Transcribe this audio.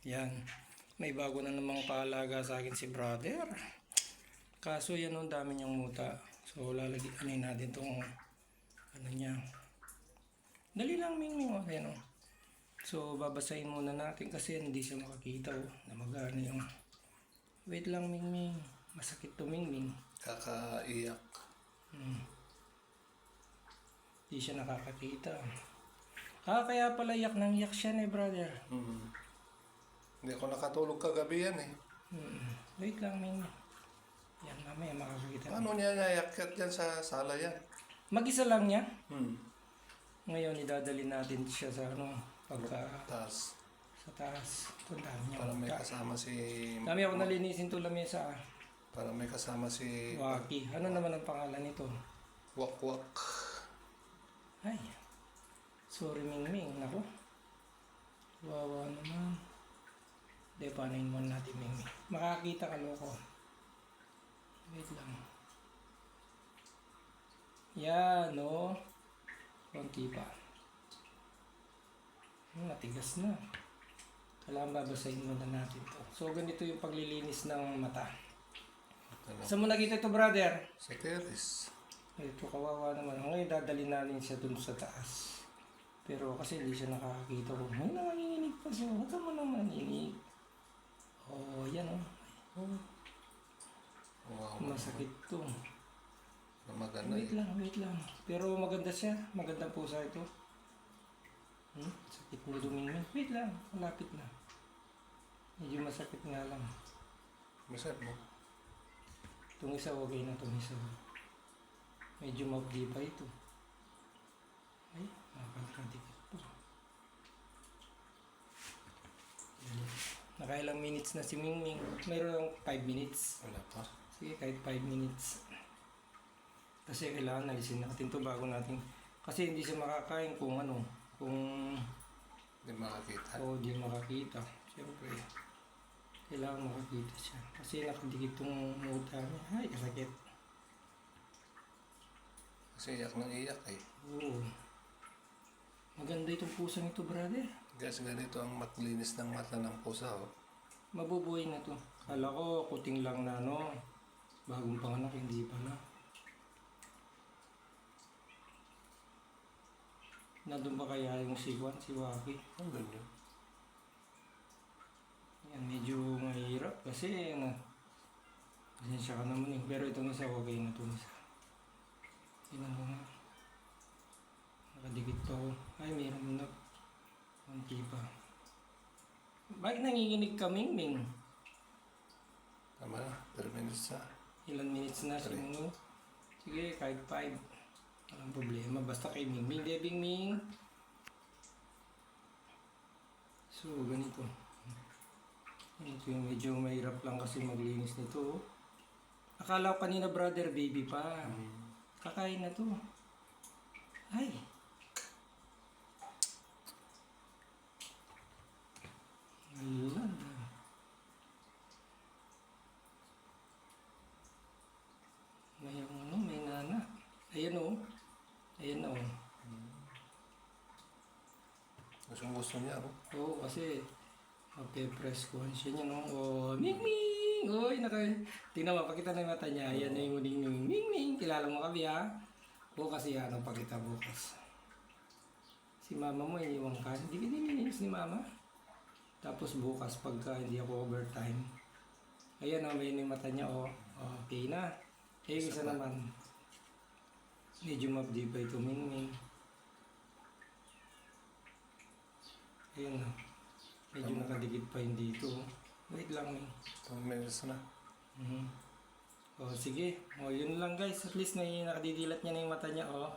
Yan. May bago na namang paalaga sa akin si brother. Kaso yan ang dami niyang muta. So lalagyan natin tong ano niya. Dali lang Mingming. Okay, no? So babasahin muna natin kasi hindi siya makakita na magana yung. Wait lang Mingming. Masakit to Mingming. Kakaiyak. Hindi siya nakakakita. Kaya pala yak siya brother. Hindi ako nakatulog kagabi yan eh. Wait lang Mingming. Yan mamaya makakakita. Paano niya nayakyat yan sa sala yan? Mag-isa lang niya. Ngayon idadalhin natin siya sa Taas. sa taas. Ito dami niya. Para may kasama si... Dami ako nalinisin to lamesa. Para may kasama si... Waki. Ano naman ang pangalan nito? Wak-wak. Ay. Sorry Mingming. Naku. Wawa naman. Hindi, panayin muna natin Mingming. Makakita ka loko. Wait lang. Yan, no? Konti pa. Matigas na. Kailangan babasahin muna natin to. So, ganito yung paglilinis ng mata. Saan mo nakita ito, brother? Sa teres. Ito, kawawa naman. Ngayon, dadalhin natin siya dun sa taas. Pero kasi hindi siya nakakakita ko. Ay, nanginginig pa siya. Huwag ka mo naman nanginig. Oh, yan oh. Wow. Masakit to. Maganda Wait lang. Pero maganda siya. Magandang pusa ito. Sakit mo dumingin. Wait lang. Malapit na. Medyo masakit nga lang. Masarap mo. Itong isa, okay na itong isa. Medyo mabdi pa ito. Ay, nakakadikit po. Nakailang minutes na si Mingming. Mayroon 5 minutes. Wala pa. Sige, kahit 5 minutes. Kasi kailangan nalisin natin ito bago natin. Kasi hindi siya makakain kung Hindi makakita. hindi makakita. Siyempre, kailangan makakita siya. Kasi nakadikit itong muta niya. Ay, kasakit. Kasi iyak ng iyak eh. Oo. Maganda itong pusa nito, brother. Guys, ganito ang matlinis ng mata ng pusa oh. Mabubuhay na to. Kala ko, kuting lang na bagong panganak, hindi pala. Nandun ba kaya yung si Waki? Ang ganda. Yan, medyo mahirap kasi pasensya ka naman eh. Pero itong isa, okay na itong isa. Tingnan mo nga. Nakadikit pa ako. Ay, mayroon na. Kunti pa. Bakit nanginginig ka, Mingming? Tama na. 3 minutes na. Ilan minutes na siguro? Sige, kahit 5. Walang problema. Basta kay Mingming. Di, Mingming. So, ganito. Ito yung medyo mahirap lang kasi maglinis nito. Akala ko kanina, brother, baby pa. Kakain na to. Ay. Ayan. May nana. Ayan o. Ayan o. Gusto niya oh. Oo, kasi magpe-press ko siya niya no. Oh, Mingming! Oy, tingnan mo, pakita na yung mata niya. Ayan na yung huling Mingming. Kilala mo kami ha? Bukas yan ang pakita bukas. Si mama mo iniwang ka. Hindi nilinis ni mama. Tapos bukas pagka hindi ako overtime. Ayan o, may yung mata niya o. Okay na. Eh, isa naman. Medyo mabdi pa ito, Mingming. Ayan o. Medyo nakadikit pa yun dito. Wait lang, Ming. 2 minutes na. O, sige. O, yun lang guys. At least nakadidilat niya na yung mata niya, o.